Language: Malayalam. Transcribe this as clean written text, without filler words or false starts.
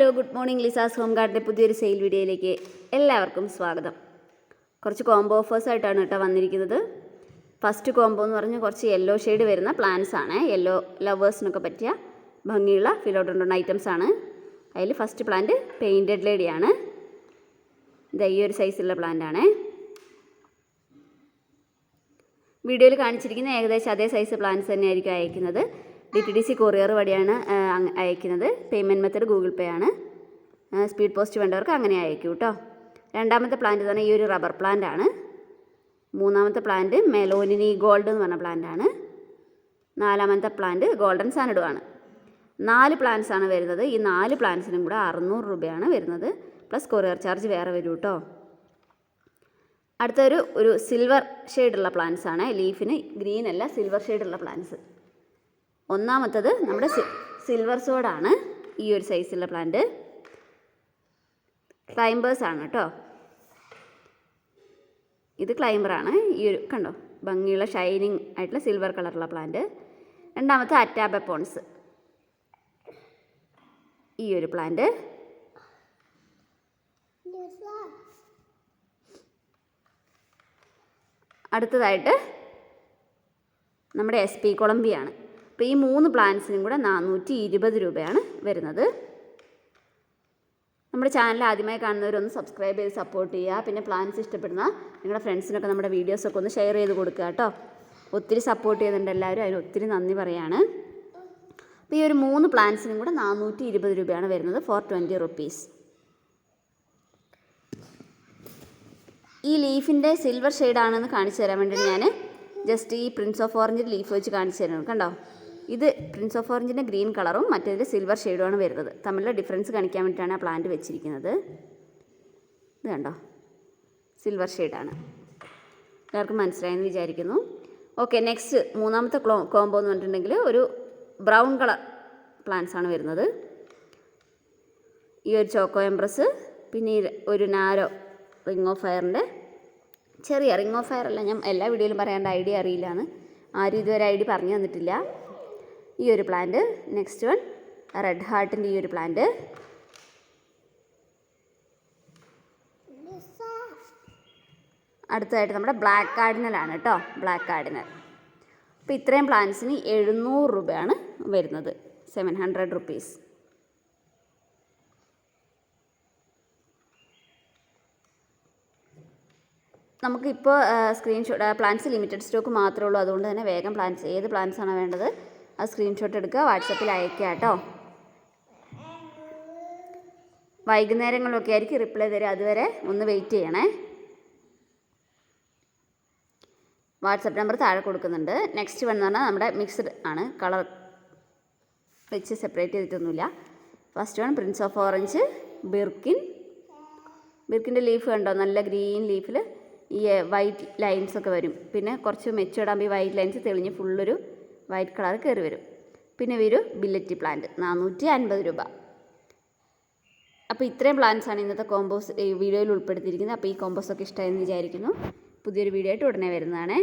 Hello, good morning. Lisa's home ഗാർഡൻ്റെ പുതിയൊരു സെയിൽ വീഡിയോയിലേക്ക് എല്ലാവർക്കും സ്വാഗതം. കുറച്ച് കോംബോ ഓഫേഴ്സായിട്ടാണ് കേട്ടോ വന്നിരിക്കുന്നത്. ഫസ്റ്റ് കോംബോ എന്ന് പറഞ്ഞാൽ കുറച്ച് യെല്ലോ ഷെയ്ഡ് വരുന്ന പ്ലാന്റ്സ് ആണ്. യെല്ലോ ലവേഴ്സിനൊക്കെ പറ്റിയ ഭംഗിയുള്ള ഫിലോഡോണ്ടോൺ ഐറ്റംസ് ആണ്. അതിൽ ഫസ്റ്റ് പ്ലാന്റ് പെയിൻറ്റഡ് ലേഡിയാണ്. ഇത് ഈ ഒരു സൈസുള്ള പ്ലാന്റ് ആണ്. വീഡിയോയിൽ കാണിച്ചിരിക്കുന്ന ഏകദേശം അതേ സൈസ് പ്ലാന്റ്സ് തന്നെയായിരിക്കും അയക്കുന്നത്. DTDC കൊറിയർ വഴിയാണ് അയക്കുന്നത്. പേയ്മെൻറ്റ് മെത്തേഡ് ഗൂഗിൾ പേ ആണ്. സ്പീഡ് പോസ്റ്റ് വേണ്ടവർക്ക് അങ്ങനെ അയക്കും കേട്ടോ. രണ്ടാമത്തെ പ്ലാന്റ് തന്നെ ഈ ഒരു റബ്ബർ പ്ലാന്റ് ആണ്. മൂന്നാമത്തെ പ്ലാന്റ് മെലോനിനി ഗോൾഡ് എന്ന് പറഞ്ഞ പ്ലാന്റ് ആണ്. നാലാമത്തെ പ്ലാന്റ് ഗോൾഡൻ സാനഡും ആണ്. 4 പ്ലാന്റ്സ് ആണ് വരുന്നത്. ഈ 4 പ്ലാന്റ്സിനും കൂടെ 600 രൂപയാണ് വരുന്നത്. പ്ലസ് കൊറിയർ ചാർജ് വേറെ വരും കേട്ടോ. അടുത്തൊരു സിൽവർ ഷെയ്ഡുള്ള പ്ലാന്റ്സ് ആണ്. ലീഫിന് ഗ്രീൻ അല്ല, സിൽവർ ഷെയ്ഡുള്ള പ്ലാന്റ്സ്. ഒന്നാമത്തത് നമ്മുടെ സിൽവർ സോഡാണ്. ഈ ഒരു സൈസുള്ള പ്ലാന്റ് ക്ലൈംബേഴ്സ് ആണ് കേട്ടോ. ഇത് ക്ലൈംബറാണ്. ഈ ഒരു കണ്ടോ ഭംഗിയുള്ള ഷൈനിങ് ആയിട്ടുള്ള സിൽവർ കളറുള്ള പ്ലാന്റ്. രണ്ടാമത്തെ അറ്റാബപ്പോൺസ്, ഈ ഒരു പ്ലാന്റ്. അടുത്തതായിട്ട് നമ്മുടെ SP കൊളംബിയാണ്. അപ്പോൾ ഈ 3 പ്ലാന്റ്സിനും കൂടെ 420 രൂപയാണ് വരുന്നത്. നമ്മുടെ ചാനൽ ആദ്യമായി കാണുന്നവരൊന്ന് സബ്സ്ക്രൈബ് ചെയ്ത് സപ്പോർട്ട് ചെയ്യുക. പിന്നെ പ്ലാന്റ്സ് ഇഷ്ടപ്പെടുന്ന നിങ്ങളുടെ ഫ്രണ്ട്സിനൊക്കെ നമ്മുടെ വീഡിയോസൊക്കെ ഒന്ന് ഷെയർ ചെയ്ത് കൊടുക്കുക കേട്ടോ. ഒത്തിരി സപ്പോർട്ട് ചെയ്യുന്നുണ്ട് എല്ലാവരും, അതിന് ഒത്തിരി നന്ദി പറയാണ്. അപ്പോൾ ഈ ഒരു 3 പ്ലാന്റ്സിനും കൂടെ 420 രൂപയാണ് വരുന്നത്, 420 റുപ്പീസ്. ഈ ലീഫിൻ്റെ സിൽവർ ഷെയ്ഡാണെന്ന് കാണിച്ചു തരാൻ വേണ്ടി ഞാൻ ജസ്റ്റ് ഈ പ്രിൻസ് ഓഫ് ഓറഞ്ചിൻ്റെ ലീഫ് വെച്ച് കാണിച്ചു തരണം. കണ്ടോ, ഇത് പ്രിൻസ് ഓഫ് ഓറഞ്ചിൻ്റെ ഗ്രീൻ കളറും മറ്റേതിൽ സിൽവർ ഷെയ്ഡുമാണ് വരുന്നത്. തമ്മിലുള്ള ഡിഫറൻസ് കാണിക്കാൻ വേണ്ടിയിട്ടാണ് ആ പ്ലാന്റ് വെച്ചിരിക്കുന്നത്. ഇത് കണ്ടോ, സിൽവർ ഷെയ്ഡാണ്. എല്ലാവർക്കും മനസ്സിലായെന്ന് വിചാരിക്കുന്നു. ഓക്കെ, നെക്സ്റ്റ് മൂന്നാമത്തെ കോംബോ എന്ന് പറഞ്ഞിട്ടുണ്ടെങ്കിൽ ഒരു ബ്രൗൺ കളർ പ്ലാന്റ്സ് ആണ് വരുന്നത്. ഈ ഒരു ചോക്കോ എംബ്രസ്, പിന്നെ ഒരു നാരോ റിംഗ് ഓഫ് ഫയറിൻ്റെ ചെറിയ റിംഗ് ഓഫ് ഫയർ അല്ല, ഞാൻ എല്ലാ വീഡിയോയിലും പറയാണ്ട് ഐഡിയ അറിയില്ലാന്ന് ആരും ഇതുവരെ ഐഡിയ പറഞ്ഞു തന്നിട്ടില്ല. ഈ ഒരു പ്ലാന്റ്. നെക്സ്റ്റ് വൺ റെഡ് ഹാർട്ടിൻ്റെ ഈ ഒരു പ്ലാന്റ്. അടുത്തതായിട്ട് നമ്മുടെ ബ്ലാക്ക് കാർഡിനലാണ് കേട്ടോ, ബ്ലാക്ക് കാർഡിനൽ. അപ്പോൾ ഇത്രയും പ്ലാന്റ്സിന് 700 രൂപയാണ് വരുന്നത്, 700 റുപ്പീസ്. നമുക്കിപ്പോൾ സ്ക്രീൻഷോട്ട് പ്ലാന്റ്സ് ലിമിറ്റഡ് സ്റ്റോക്ക് മാത്രമേ ഉള്ളൂ. അതുകൊണ്ട് തന്നെ വേഗം പ്ലാന്റ്സ് ഏത് പ്ലാന്റ്സ് ആണോ വേണ്ടത് ആ സ്ക്രീൻഷോട്ട് എടുക്കുക, വാട്സപ്പിൽ അയക്കുക കേട്ടോ. വൈകുന്നേരങ്ങളിലൊക്കെ ആയിരിക്കും റിപ്ലൈ തരിക, അതുവരെ ഒന്ന് വെയിറ്റ് ചെയ്യണേ. വാട്സപ്പ് നമ്പർ താഴെ കൊടുക്കുന്നുണ്ട്. നെക്സ്റ്റ് വൺ എന്ന് പറഞ്ഞാൽ നമ്മുടെ മിക്സ്ഡ് ആണ്, കളർ വെച്ച് സെപ്പറേറ്റ് ചെയ്തിട്ടൊന്നുമില്ല. First one prince of orange, ബിർക്കിൻ്റെ ലീഫ് കണ്ടോ, നല്ല ഗ്രീൻ ലീഫിൽ ഈ വൈറ്റ് ലൈൻസ് ഒക്കെ വരും. പിന്നെ കുറച്ച് മെച്ചൂർഡാകുമ്പോൾ ഈ വൈറ്റ് ലൈൻസ് തെളിഞ്ഞ് ഫുള്ളൊരു വൈറ്റ് കളർ കയറി വരും. പിന്നെ ഒരു ബില്ലറ്റി പ്ലാന്റ് 450 രൂപ. അപ്പോൾ ഇത്രയും പ്ലാന്റ്സാണ് ഇന്നത്തെ കോമ്പോസ് ഈ വീഡിയോയിൽ ഉൾപ്പെടുത്തിയിരിക്കുന്നത്. അപ്പോൾ ഈ കോമ്പോസൊക്കെ ഇഷ്ടമായെന്ന് വിചാരിക്കുന്നു. പുതിയൊരു വീഡിയോ ആയിട്ട് ഉടനെ വരുന്നതാണ്.